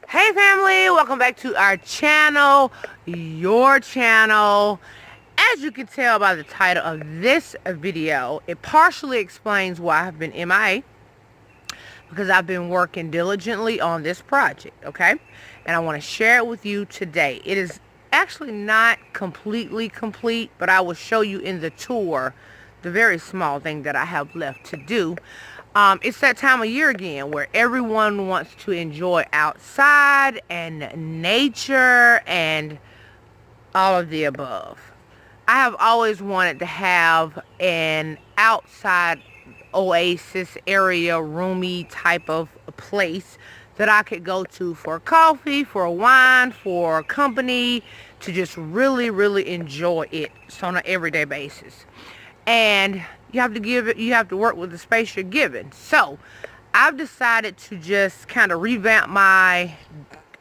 Hey family, welcome back to our channel, your channel. As you can tell by the title of this video, it partially explains why I've been MIA, because I've been working diligently on this project, okay? And I want to share it with you today. It is actually not completely complete, but I will show you in the tour the very small thing that I have left to do. It's that time of year again where everyone wants to enjoy outside and nature and all of the above. I have always wanted to have an outside oasis area, roomy type of place that I could go to for coffee, for wine, for company, to just really enjoy it on an everyday basis. And you have to work with the space you're given. So I've decided to just kind of revamp my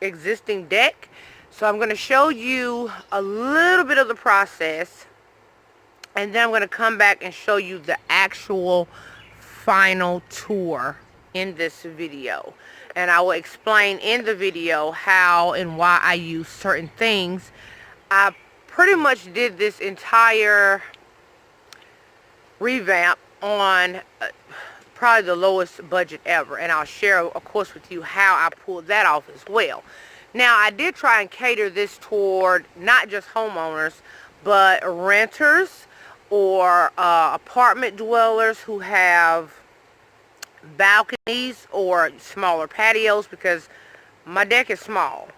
existing deck. So I'm going to show you a little bit of the process, and then I'm going to come back and show you the actual final tour in this video. And I will explain in the video how and why I use certain things. I pretty much did this entire revamp on probably the lowest budget ever, and I'll share of course with you how I pulled that off as well. Now I did try and cater this toward not just homeowners but renters or apartment dwellers who have balconies or smaller patios, because my deck is small,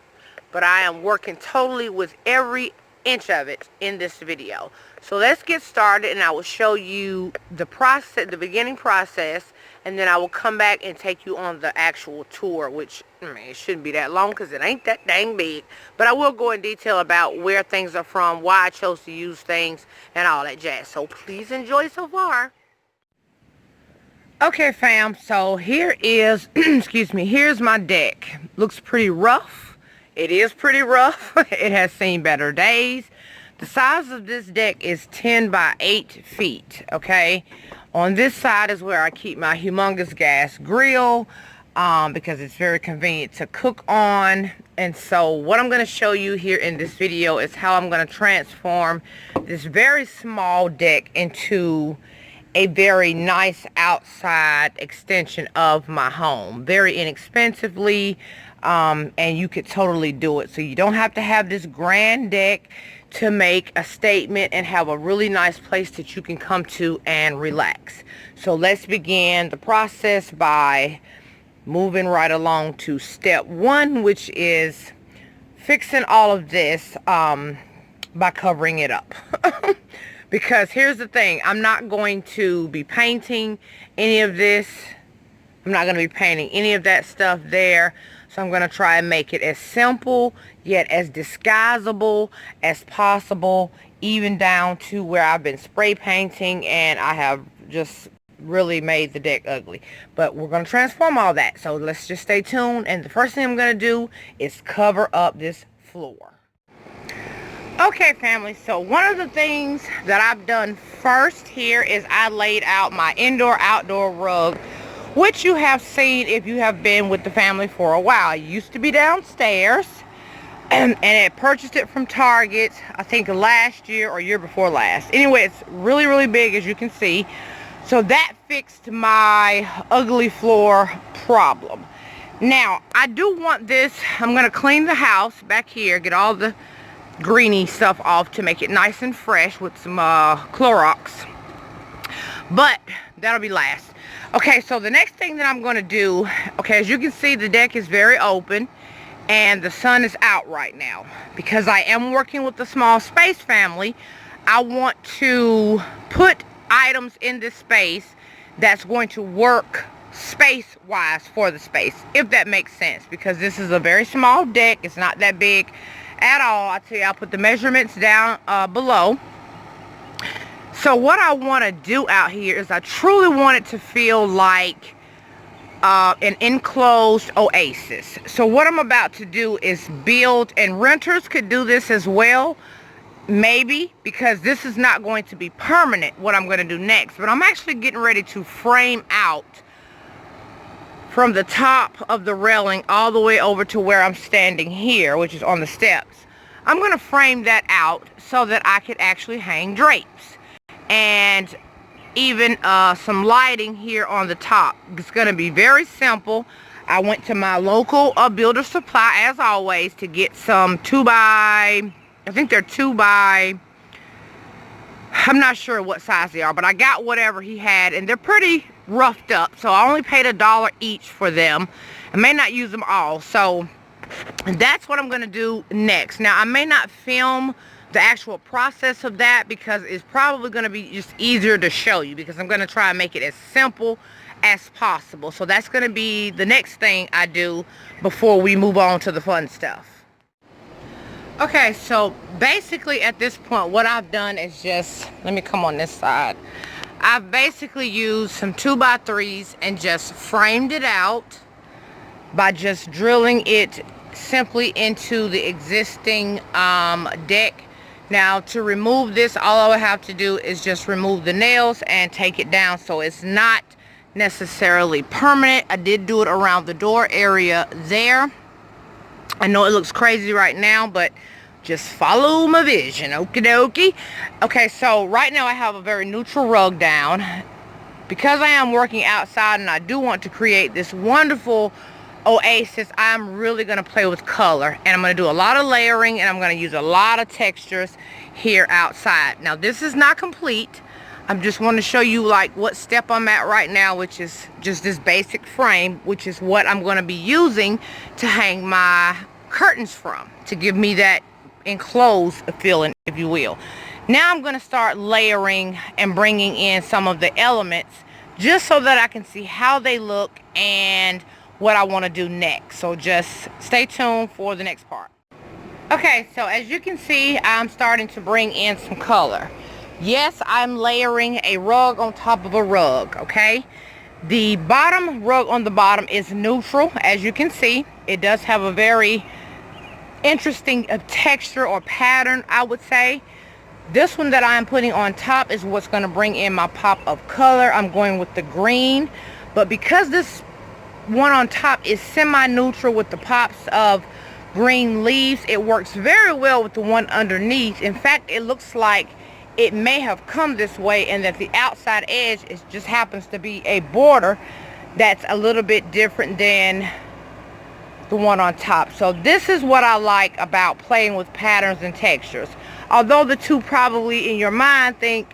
but I am working totally with every inch of it in this video. So let's get started, and I will show you the process, the beginning process, and then I will come back and take you on the actual tour, which, I mean, it shouldn't be that long because it ain't that dang big. But I will go in detail about where things are from, why I chose to use things, and all that jazz. So please enjoy so far. Okay, fam, so here is, excuse me, here's my deck. Looks pretty rough. It is pretty rough. It has seen better days. The size of this deck is 10 by 8 feet, okay? On this side is where I keep my humongous gas grill, because it's very convenient to cook on. And so what I'm going to show you here in this video is how I'm going to transform this very small deck into a very nice outside extension of my home, very inexpensively, and you could totally do it. So you don't have to have this grand deck to make a statement and have a really nice place that you can come to and relax. So let's begin the process by moving right along to step one, which is fixing all of this by covering it up. Because here's the thing, I'm not going to be painting any of this. I'm not going to be painting any of that stuff there. So I'm going to try and make it as simple yet as disguisable as possible, even down to where I've been spray painting and I have just really made the deck ugly. But we're going to transform all that. So let's just stay tuned. And the first thing I'm going to do is cover up this floor. Okay, family, so one of the things that I've done first here is I laid out my indoor-outdoor rug, which you have seen if you have been with the family for a while. It used to be downstairs, and I purchased it from Target, I think last year or year before last. Anyway, it's really big, as you can see. So that fixed my ugly floor problem. Now, I do want this, I'm going to clean the house back here, get all the greeny stuff off to make it nice and fresh with some Clorox, but that'll be last. Okay, so the next thing that I'm going to do, okay, as you can see, the deck is very open and the sun is out right now. Because I am working with the small space family, I want to put items in this space that's going to work space wise for the space, if that makes sense, because this is a very small deck. It's not that big at all. I tell you, I'll put the measurements down below. So what I want to do out here is I truly want it to feel like an enclosed oasis. So what I'm about to do is build, and renters could do this as well, maybe, because this is not going to be permanent, what I'm going to do next. But I'm actually getting ready to frame out from the top of the railing all the way over to where I'm standing here, which is on the steps. I'm going to frame that out so that I could actually hang drapes. And even some lighting here on the top. It's going to be very simple. I went to my local builder supply, as always, to get some 2x, I think they're 2x, I'm not sure what size they are, but I got whatever he had, and they're pretty roughed up, so I only paid $1 each for them. I may not use them all, so that's what I'm going to do next. Now, I may not film the actual process of that because it's probably going to be just easier to show you, because I'm going to try and make it as simple as possible. So that's going to be the next thing I do before we move on to the fun stuff. Okay, so basically at this point what I've done is just, let me come on this side. I've basically used some 2x3s and just framed it out by just drilling it simply into the existing deck. Now, to remove this, all I would have to do is just remove the nails and take it down, so it's not necessarily permanent. I did do it around the door area there. I know it looks crazy right now, but just follow my vision, okie dokie. Okay, so right now I have a very neutral rug down. Because I am working outside and I do want to create this wonderful oasis, I'm really going to play with color, and I'm going to do a lot of layering, and I'm going to use a lot of textures here outside. Now, this is not complete. I'm just want to show you like what step I'm at right now, which is just this basic frame, which is what I'm going to be using to hang my curtains from, to give me that enclosed feeling, if you will. Now I'm going to start layering and bringing in some of the elements just so that I can see how they look and what I want to do next. So just stay tuned for the next part. Okay, so as you can see, I'm starting to bring in some color. Yes, I'm layering a rug on top of a rug, okay? The bottom rug on the bottom is neutral. As you can see, it does have a very interesting texture or pattern, I would say. This one that I'm putting on top is what's going to bring in my pop of color. I'm going with the green, but because this one on top is semi-neutral with the pops of green leaves, it works very well with the one underneath. In fact, it looks like it may have come this way, and that the outside edge just happens to be a border that's a little bit different than the one on top. So this is what I like about playing with patterns and textures. Although the two probably in your mind you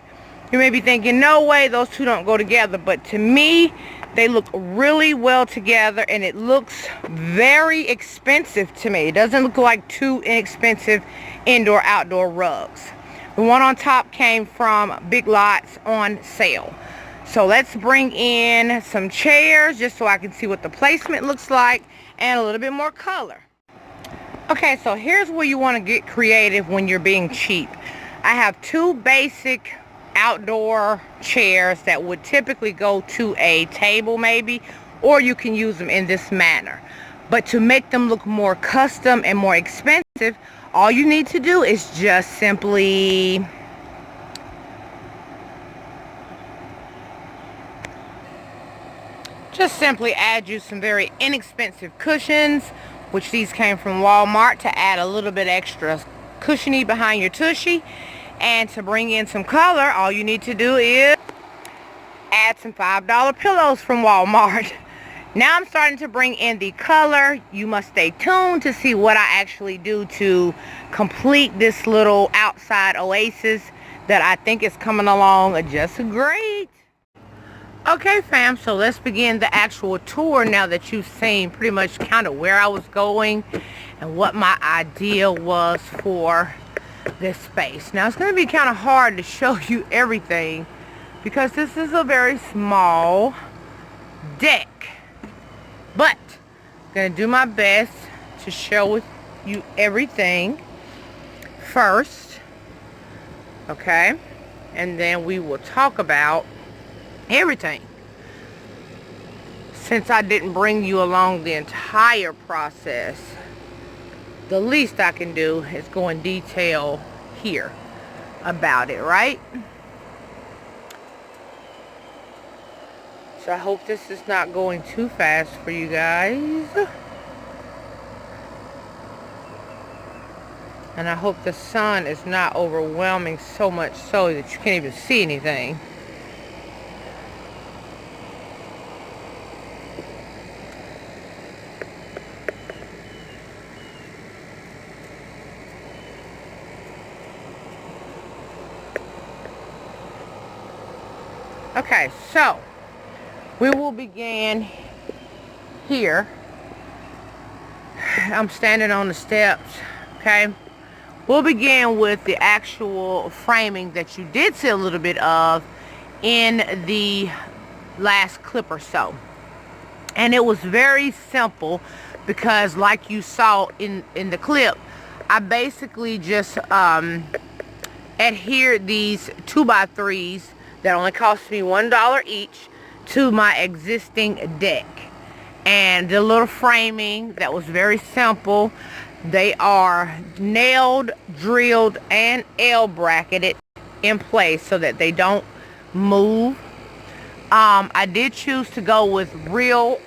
may be thinking, no way, those two don't go together, but to me they look really well together, and it looks very expensive to me. It doesn't look like two inexpensive indoor outdoor rugs. The one on top came from Big Lots on sale. So let's bring in some chairs just so I can see what the placement looks like and a little bit more color. Okay, so here's where you want to get creative when you're being cheap. I have two basic outdoor chairs that would typically go to a table maybe, or you can use them in this manner. But to make them look more custom and more expensive, all you need to do is just simply add you some very inexpensive cushions, which these came from Walmart, to add a little bit extra cushiony behind your tushy. And to bring in some color, all you need to do is add some $5 pillows from Walmart. Now I'm starting to bring in the color. You must stay tuned to see what I actually do to complete this little outside oasis that I think is coming along just great. Okay, fam, so let's begin the actual tour now that you've seen pretty much kind of where I was going and what my idea was for this space. Now, it's going to be kind of hard to show you everything because this is a very small deck, but I'm going to do my best to show you everything first, okay, and then we will talk about everything. Since I didn't bring you along the entire process, the least I can do is go in detail here about it, right? So I hope this is not going too fast for you guys. And I hope the sun is not overwhelming so much so that you can't even see anything. Okay, so we will begin here. I'm standing on the steps, okay? We'll begin with the actual framing that you did see a little bit of in the last clip or so. And it was very simple because like you saw in the clip, I basically just adhered these 2x3s that only cost me $1 each to my existing deck. And the little framing that was very simple. They are nailed, drilled, and L-bracketed in place so that they don't move. I did choose to go with real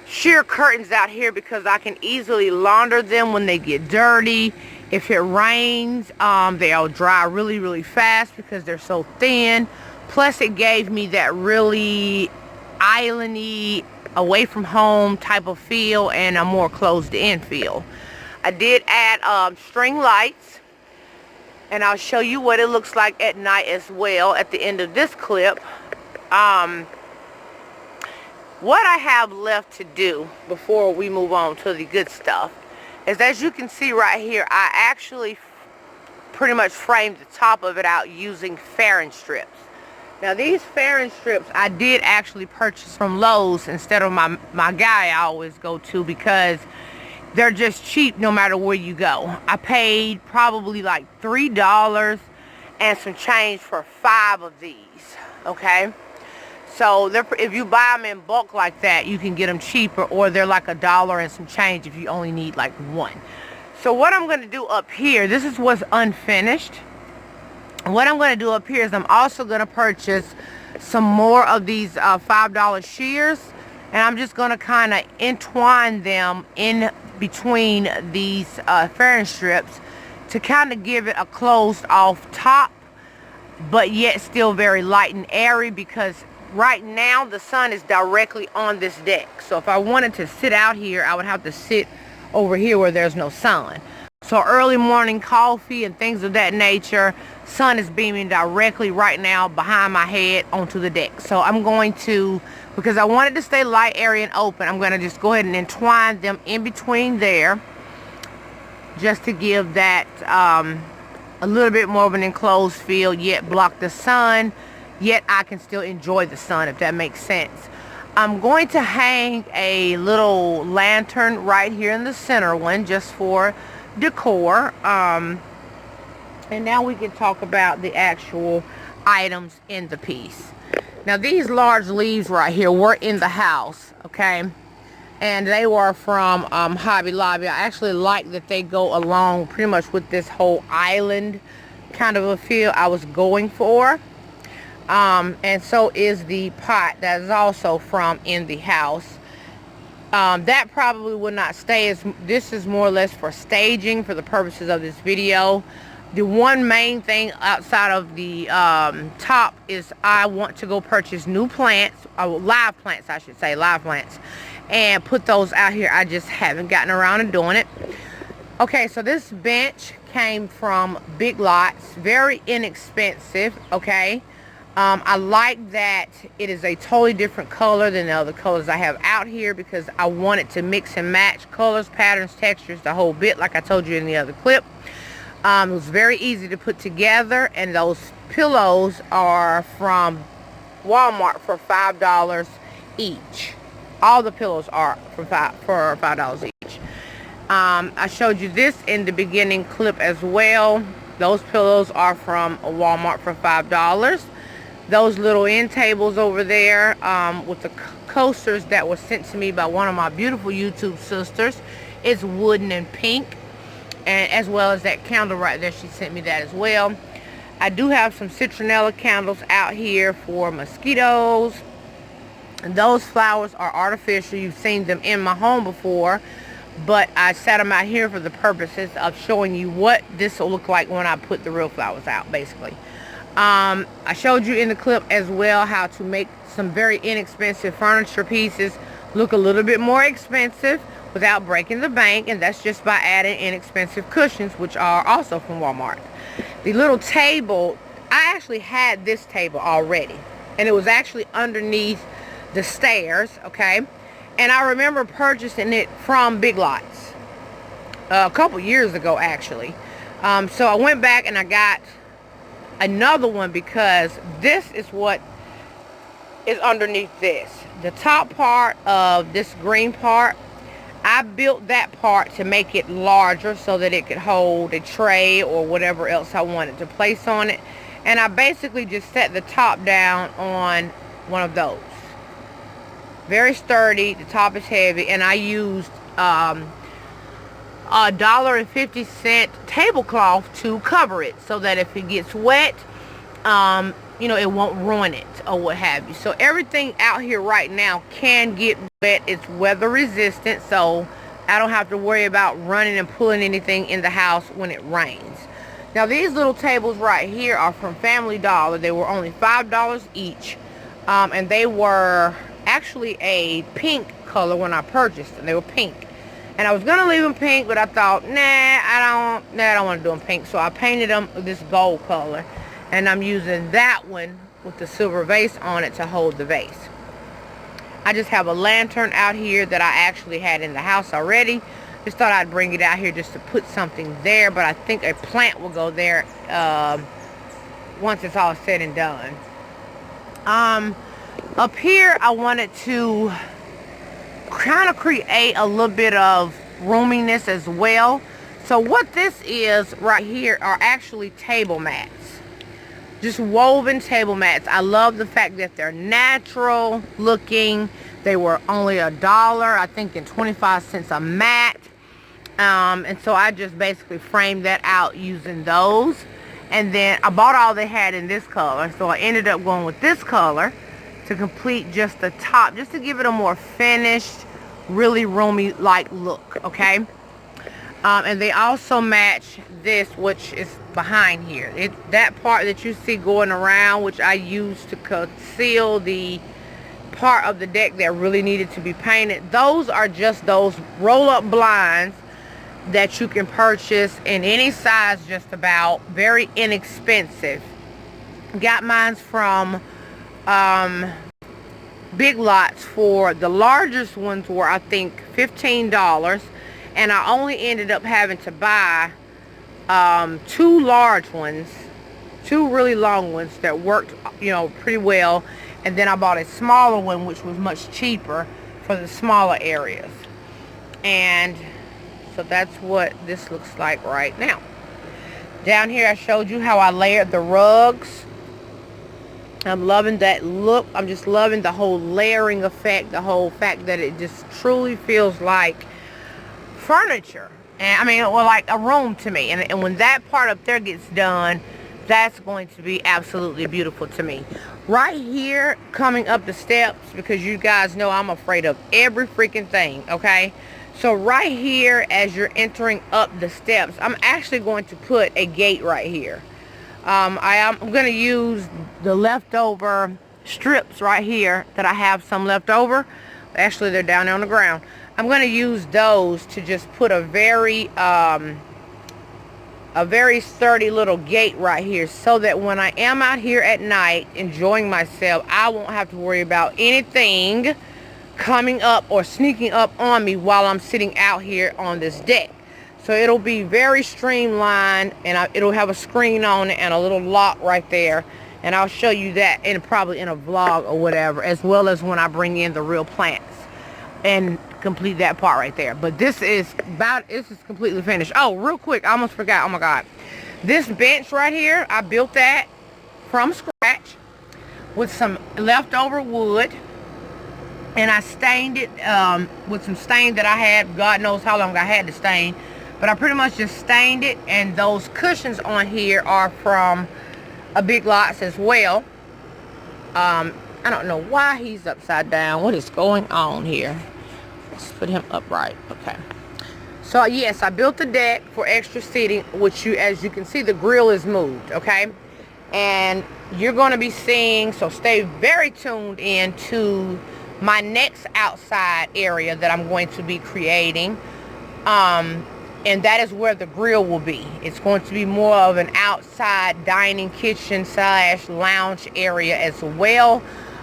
sheer curtains out here because I can easily launder them when they get dirty. If it rains, they'll dry really, really fast because they're so thin. Plus, it gave me that really islandy, away from home type of feel and a more closed in feel. I did add string lights, and I'll show you what it looks like at night as well at the end of this clip. What I have left to do before we move on to the good stuff is, as you can see right here, I actually pretty much framed the top of it out using fairing strips. Now these fairing strips I did actually purchase from Lowe's instead of my guy I always go to, because they're just cheap no matter where you go. I paid probably like $3 and some change for 5 of these, okay? So if you buy them in bulk like that, you can get them cheaper, or they're like $1 and some change if you only need like 1. So what I'm going to do up here, this is what's unfinished. What I'm going to do up here is I'm also going to purchase some more of these $5 shears, and I'm just going to kind of entwine them in between these fairing strips to kind of give it a closed off top, but yet still very light and airy, because right now the sun is directly on this deck. So if I wanted to sit out here, I would have to sit over here where there's no sun. So early morning coffee and things of that nature, sun is beaming directly right now behind my head onto the deck. So I'm going to, because I wanted to stay light, airy, and open, I'm going to just go ahead and entwine them in between there, just to give that a little bit more of an enclosed feel, yet block the sun, yet I can still enjoy the sun, if that makes sense. I'm going to hang a little lantern right here in the center one, just for decor. And now we can talk about the actual items in the piece. Now these large leaves right here were in the house, okay, and they were from Hobby Lobby. I actually like that they go along pretty much with this whole island kind of a feel I was going for. And so is the pot that is also from in the house. That probably would not stay, as this is more or less for staging for the purposes of this video. The one main thing outside of the top is I want to go purchase new plants, live plants I should say, live plants, and put those out here. I just haven't gotten around to doing it. Okay, so this bench came from Big Lots, very inexpensive, okay. I like that it is a totally different color than the other colors I have out here, because I wanted to mix and match colors, patterns, textures, the whole bit, like I told you in the other clip. It was very easy to put together, and those pillows are from Walmart for $5 each. All the pillows are for $5 each. I showed you this in the beginning clip as well. Those pillows are from Walmart for $5. Those little end tables over there with the coasters that were sent to me by one of my beautiful YouTube sisters. It's wooden and pink, and as well as that candle right there, she sent me that as well. I do have some citronella candles out here for mosquitoes. And those flowers are artificial. You've seen them in my home before, but I set them out here for the purposes of showing you what this will look like when I put the real flowers out, basically. I showed you in the clip as well how to make some very inexpensive furniture pieces look a little bit more expensive without breaking the bank, and that's just by adding inexpensive cushions, which are also from Walmart. The little table, I actually had this table already, and it was actually underneath the stairs, okay? And I remember purchasing it from Big Lots a couple years ago, actually. So I went back and I got another one because this is what is underneath this. The top part of this green part, I built that part to make it larger so that it could hold a tray or whatever else I wanted to place on it. And I basically just set the top down on one of those. Very sturdy, the top is heavy, and I used $1.50 tablecloth to cover it so that if it gets wet, you know, it won't ruin it or what have you. So everything out here right now can get wet. It's weather resistant, so I don't have to worry about running and pulling anything in the house when it rains. Now these little tables right here are from Family Dollar. They were only $5 each, and they were actually a pink color when I purchased them. They were pink, and I was gonna leave them pink, but I thought, I don't want to do them pink, so I painted them this gold color, and I'm using that one with the silver vase on it to hold the vase. I just have a lantern out here that I actually had in the house already. Just thought I'd bring it out here just to put something there, but I think a plant will go there once it's all said and done. Up here, I wanted to kind of create a little bit of roominess as well. So what this is right here are actually table mats. Just woven table mats. I love the fact that they're natural looking. They were only $1, I think, and 25 cents a mat. And so I just basically framed that out using those. And then I bought all they had in this color. So I ended up going with this color to complete just the top, just to give it a more finished, really roomy like look, okay? And they also match this, which is behind here. That part that you see going around, which I used to conceal the part of the deck that really needed to be painted. Those are just those roll-up blinds that you can purchase in any size, just about. Very inexpensive. Got mine from Big Lots. For the largest ones were, I think, $15, and I only ended up having to buy 2 large ones, 2 really long ones that worked, you know, pretty well, and then I bought a smaller one which was much cheaper for the smaller areas. And so that's what this looks like right now. Down here I showed you how I layered the rugs. I'm loving that look. I'm just loving the whole layering effect, the whole fact that it just truly feels like furniture. And I mean, well, like a room to me. And when that part up there gets done, that's going to be absolutely beautiful to me. Right here, coming up the steps, because you guys know I'm afraid of every freaking thing, okay? So right here, as you're entering up the steps, I'm actually going to put a gate right here. I'm going to use the leftover strips right here that I have some left over. Actually, they're down there on the ground. I'm going to use those to just put a very sturdy little gate right here, so that when I am out here at night enjoying myself, I won't have to worry about anything coming up or sneaking up on me while I'm sitting out here on this deck. So it'll be very streamlined, and it'll have a screen on it and a little lock right there, and I'll show you that probably in a vlog or whatever, as well as when I bring in the real plants and complete that part right there. But this is completely finished. Oh, real quick, I almost forgot. Oh my god, this bench right here, I built that from scratch with some leftover wood, and I stained it with some stain that I had. God knows how long I had the stain, but I pretty much just stained it. And those cushions on here are from big lots as well. I don't know why he's upside down. What is going on here? Let's put him upright. Okay. So yes, I built the deck for extra seating, which as you can see, the grill is moved, okay? And you're going to be seeing, so stay very tuned in to my next outside area that I'm going to be creating. And that is where the grill will be. It's going to be more of an outside dining kitchen / lounge area as well.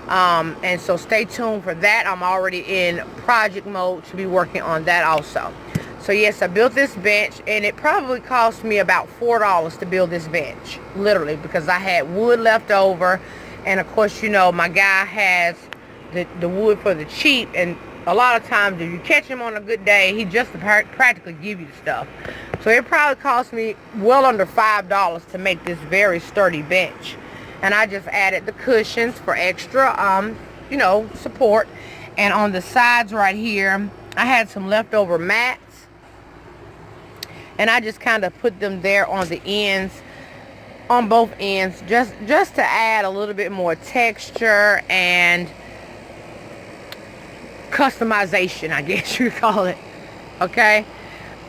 And so stay tuned for that. I'm already in project mode to be working on that also. So yes, I built this bench, and it probably cost me about $4 to build this bench, literally, because I had wood left over, and of course, you know, my guy has the wood for the cheap, and a lot of times if you catch him on a good day, he just practically give you the stuff. So it probably cost me well under $5 to make this very sturdy bench. And I just added the cushions for extra, you know, support. And on the sides right here, I had some leftover mats. And I just kind of put them there on the ends, on both ends, just to add a little bit more texture and customization, I guess you call it. Okay.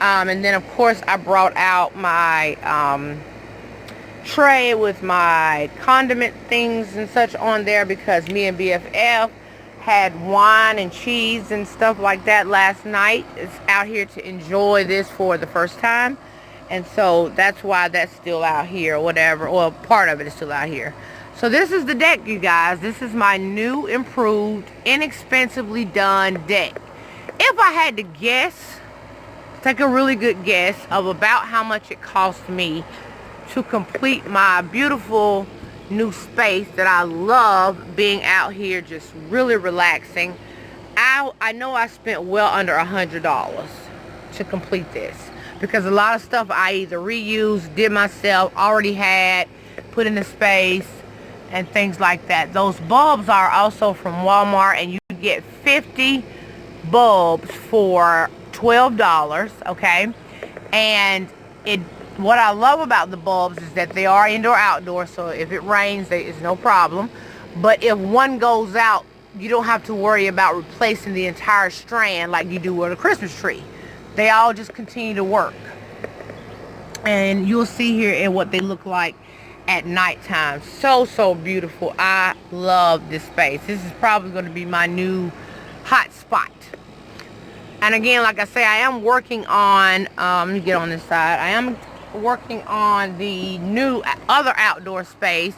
And then of course I brought out my tray with my condiment things and such on there, because me and BFF had wine and cheese and stuff like that last night. It's out here to enjoy this for the first time, and so that's why that's still out here, or whatever, or part of it is still out here. So this is the deck, you guys. This is my new, improved, inexpensively done deck. If I had to guess, take a really good guess of about how much it cost me to complete my beautiful new space that I love being out here, just really relaxing. I know I spent well under $100 to complete this, because a lot of stuff I either reused, did myself, already had, put in the space, and things like that. Those bulbs are also from Walmart, and you get 50 bulbs for $12, okay? And what I love about the bulbs is that they are indoor outdoor, so if it rains, it's no problem. But if one goes out, you don't have to worry about replacing the entire strand like you do with a Christmas tree. They all just continue to work. And you'll see here in what they look like at nighttime. So beautiful. I love this space. This is probably going to be my new hot spot. And again, like I say, I am working on, let me get on this side. I am working on the new other outdoor space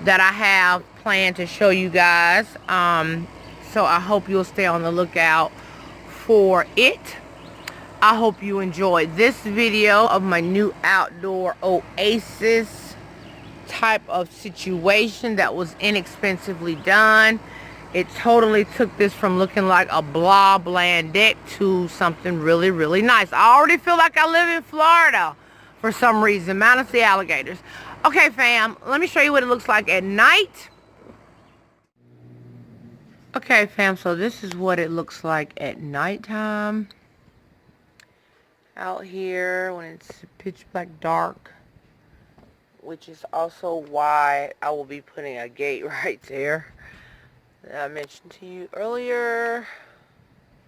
that I have planned to show you guys. So I hope you'll stay on the lookout for it. I hope you enjoyed this video of my new outdoor oasis type of situation that was inexpensively done. It totally took this from looking like a blah bland deck to something really nice. I already feel like I live in Florida for some reason, minus the alligators. Okay, fam, let me show you what it looks like at night. Okay, fam, so this is what it looks like at nighttime out here when it's pitch black dark, which is also why I will be putting a gate right there that I mentioned to you earlier.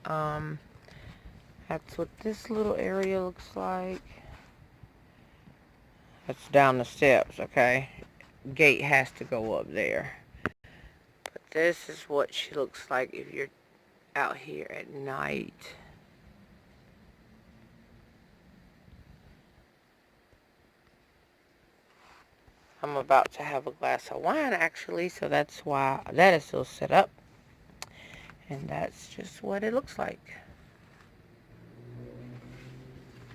That's what this little area looks like. That's down the steps, okay? Gate has to go up there. But this is what she looks like if you're out here at night. I'm about to have a glass of wine, actually, so that's why that is still set up. And that's just what it looks like.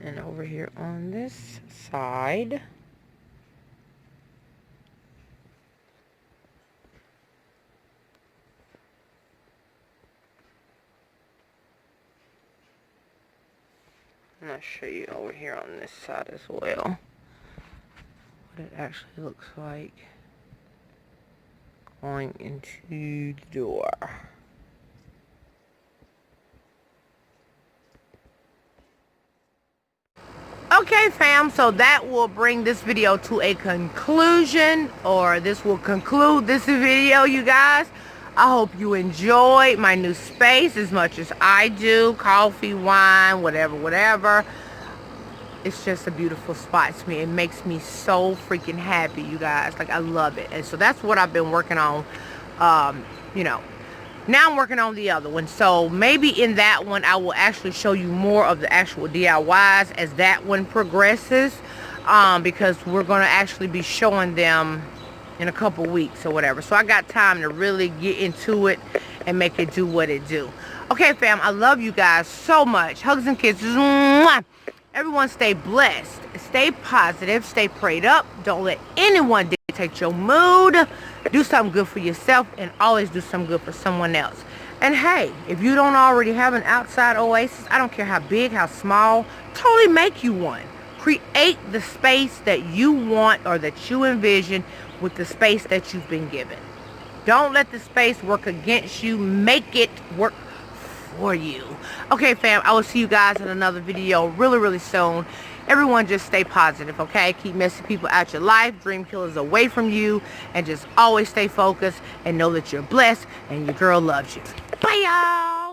And over here on this side, and I'll show you over here on this side as well what it actually looks like going into the door. Okay, fam, so that will bring this video to a conclusion, or this will conclude this video, you guys. I hope you enjoyed my new space as much as I do. Coffee, wine, whatever. It's just a beautiful spot to me. It makes me so freaking happy, you guys. Like, I love it. And so that's what I've been working on. You know, now I'm working on the other one. So maybe in that one I will actually show you more of the actual DIYs as that one progresses, because we're going to actually be showing them in a couple weeks or whatever. So I got time to really get into it and make it do what it do. Okay, fam, I love you guys so much. Hugs and kisses. Mwah. Everyone stay blessed, stay positive, stay prayed up. Don't let anyone dictate your mood. Do something good for yourself, and always do something good for someone else. And hey, if you don't already have an outside oasis, I don't care how big, how small, totally make you one. Create the space that you want or that you envision with the space that you've been given. Don't let the space work against you. Make it work for you. Okay, fam, I will see you guys in another video really soon. Everyone just stay positive, okay? Keep messy people out your life, dream killers away from you, and just always stay focused and know that you're blessed and your girl loves you. Bye, y'all.